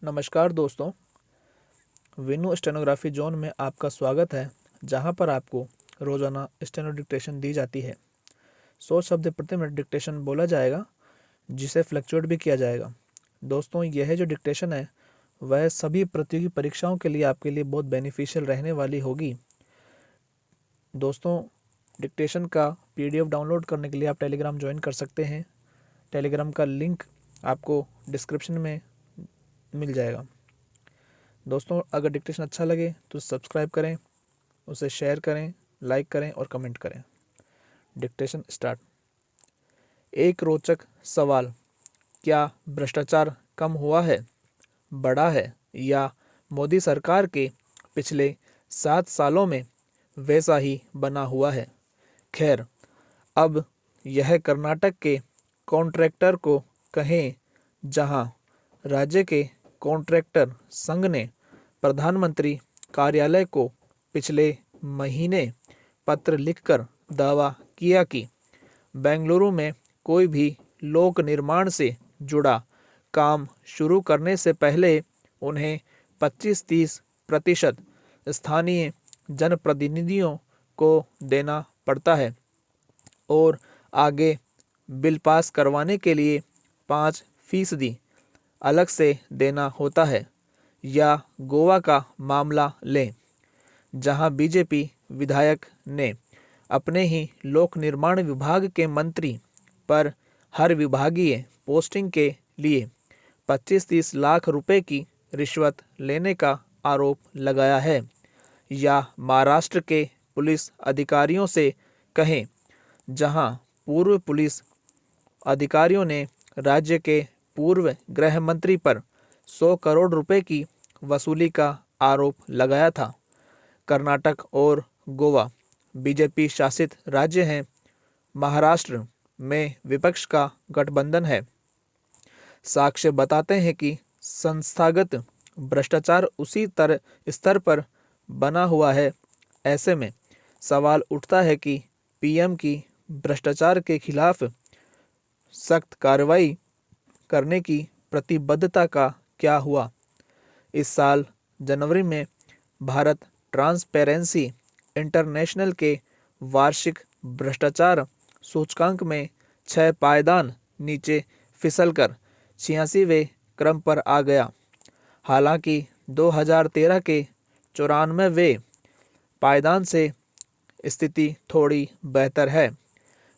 नमस्कार दोस्तों, Vinoo stenography zone में आपका स्वागत है, जहां पर आपको रोजाना स्टेनो डिक्टेशन दी जाती है। 100 शब्द प्रति मिनट डिक्टेशन बोला जाएगा, जिसे फ्लक्चुएट भी किया जाएगा। दोस्तों, यह जो डिक्टेशन है वह सभी प्रतियोगी परीक्षाओं के लिए आपके लिए बहुत बेनिफिशियल रहने वाली होगी। दोस्तों, डिक्टेशन का PDF डाउनलोड करने के लिए आप टेलीग्राम ज्वाइन कर सकते हैं। टेलीग्राम का लिंक आपको डिस्क्रिप्शन में मिल जाएगा। दोस्तों, अगर डिक्टेशन अच्छा लगे तो सब्सक्राइब करें, उसे शेयर करें, लाइक करें और कमेंट करें। Dictation start. एक रोचक सवाल, क्या भ्रष्टाचार कम हुआ है, बढ़ा है या मोदी सरकार के पिछले 7 सालों में वैसा ही बना हुआ है? खैर, अब यह कर्नाटक के कॉन्ट्रैक्टर को कहें, जहां राज्य के कॉन्ट्रैक्टर संघ ने प्रधानमंत्री कार्यालय को पिछले महीने पत्र लिखकर दावा किया कि बेंगलुरु में कोई भी लोक निर्माण से जुड़ा काम शुरू करने से पहले उन्हें 25-30% स्थानीय जनप्रतिनिधियों को देना पड़ता है और आगे बिल पास करवाने के लिए 5% अलग से देना होता है। या गोवा का मामला लें, जहां बीजेपी विधायक ने अपने ही लोक निर्माण विभाग के मंत्री पर हर विभागीय पोस्टिंग के लिए 25-30 लाख रुपए की रिश्वत लेने का आरोप लगाया है। या महाराष्ट्र के पुलिस अधिकारियों से कहें, जहां पूर्व पुलिस अधिकारियों ने राज्य के पूर्व गृह मंत्री पर 100 करोड़ रुपए की वसूली का आरोप लगाया था। कर्नाटक और गोवा बीजेपी शासित राज्य हैं। महाराष्ट्र में विपक्ष का गठबंधन है। साक्ष्य बताते हैं कि संस्थागत भ्रष्टाचार उसी स्तर पर बना हुआ है। ऐसे में सवाल उठता है कि PM की भ्रष्टाचार के खिलाफ सख्त कार्रवाई करने की प्रतिबद्धता का क्या हुआ? इस साल जनवरी में भारत ट्रांसपेरेंसी इंटरनेशनल के वार्षिक भ्रष्टाचार सूचकांक में 6 पायदान नीचे फिसलकर 86वें क्रम पर आ गया। हालांकि 2013 के 94वें पायदान से स्थिति थोड़ी बेहतर है।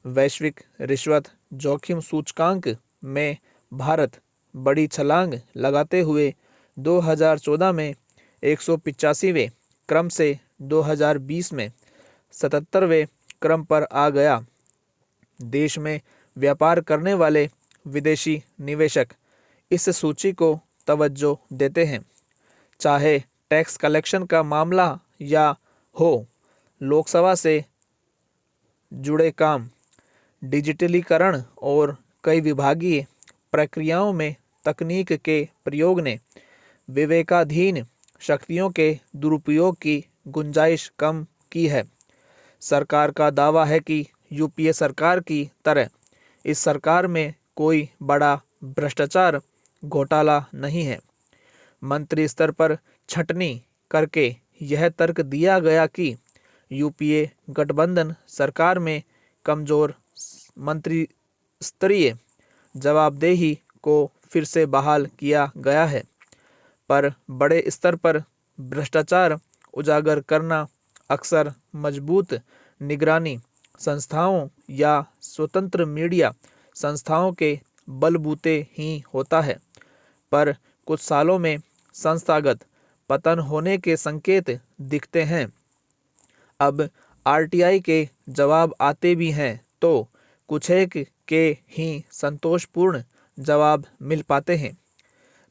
वैश्विक रिश्वत जोखिम सूचकांक में भारत बड़ी छलांग लगाते हुए 2014 में 185वें क्रम से 2020 में 77वें क्रम पर आ गया। देश में व्यापार करने वाले विदेशी निवेशक इस सूची को तवज्जो देते हैं। चाहे टैक्स कलेक्शन का मामला या हो लोकसभा से जुड़े काम, डिजिटलीकरण और कई विभागीय प्रक्रियाओं में तकनीक के प्रयोग ने विवेकाधीन शक्तियों के दुरुपयोग की गुंजाइश कम की है। सरकार का दावा है कि UPA सरकार की तरह इस सरकार में कोई बड़ा भ्रष्टाचार घोटाला नहीं है। मंत्री स्तर पर छटनी करके यह तर्क दिया गया कि UPA गठबंधन सरकार में कमजोर मंत्री स्तरीय जवाबदेही को फिर से बहाल किया गया है। पर बड़े स्तर पर भ्रष्टाचार उजागर करना अक्सर मजबूत निगरानी संस्थाओं या स्वतंत्र मीडिया संस्थाओं के बलबूते ही होता है। पर कुछ सालों में संस्थागत पतन होने के संकेत दिखते हैं। अब RTI के जवाब आते भी हैं तो कुछ एक के ही संतोषपूर्ण जवाब मिल पाते हैं।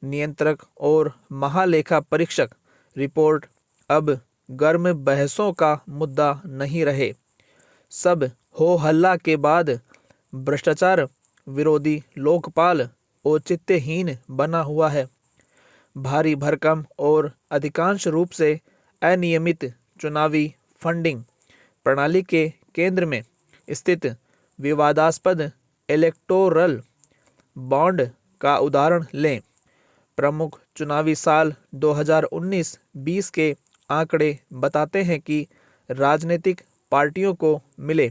नियंत्रक और महालेखा परीक्षक रिपोर्ट अब गर्म बहसों का मुद्दा नहीं रहे। सब हो हल्ला के बाद भ्रष्टाचार विरोधी लोकपाल औचित्यहीन बना हुआ है। भारी भरकम और अधिकांश रूप से अनियमित चुनावी फंडिंग प्रणाली के केंद्र में स्थित विवादास्पद इलेक्टोरल बॉन्ड का उदाहरण लें। प्रमुख चुनावी साल 2019-20 के आंकड़े बताते हैं कि राजनीतिक पार्टियों को मिले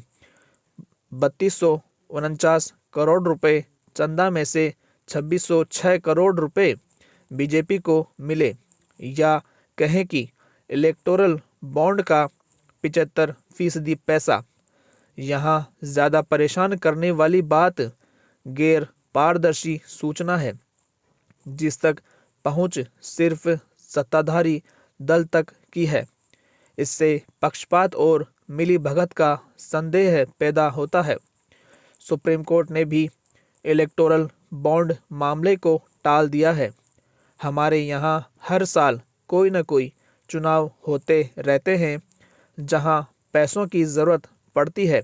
3249 करोड़ रुपए चंदा में से 2606 करोड़ रुपए बीजेपी को मिले, या कहें कि इलेक्टोरल बॉन्ड का 75% पैसा। यहाँ ज़्यादा परेशान करने वाली बात गैर पारदर्शी सूचना है, जिस तक पहुँच सिर्फ सत्ताधारी दल तक की है। इससे पक्षपात और मिलीभगत का संदेह पैदा होता है। सुप्रीम कोर्ट ने भी इलेक्टोरल बॉन्ड मामले को टाल दिया है। हमारे यहाँ हर साल कोई न कोई चुनाव होते रहते हैं जहाँ पैसों की ज़रूरत पड़ती है।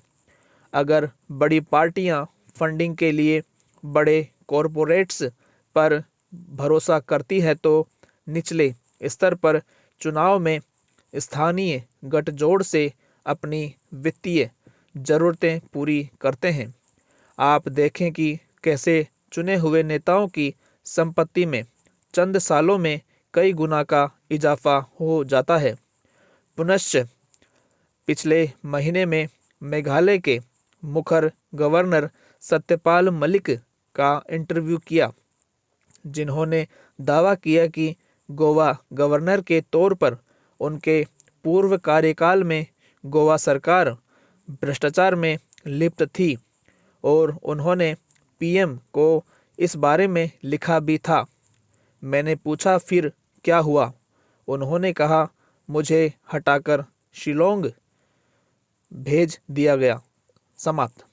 अगर बड़ी पार्टियाँ फंडिंग के लिए बड़े कॉरपोरेट्स पर भरोसा करती हैं तो निचले स्तर पर चुनाव में स्थानीय गठजोड़ से अपनी वित्तीय ज़रूरतें पूरी करते हैं। आप देखें कि कैसे चुने हुए नेताओं की संपत्ति में चंद सालों में कई गुना का इजाफा हो जाता है। पुनश्च पिछले महीने में मेघालय के मुखर गवर्नर सत्यपाल मलिक का इंटरव्यू किया, जिन्होंने दावा किया कि गोवा गवर्नर के तौर पर उनके पूर्व कार्यकाल में गोवा सरकार भ्रष्टाचार में लिप्त थी और उन्होंने पीएम को इस बारे में लिखा भी था। मैंने पूछा फिर क्या हुआ? उन्होंने कहा मुझे हटाकर शिलोंग भेज दिया गया। समाप्त।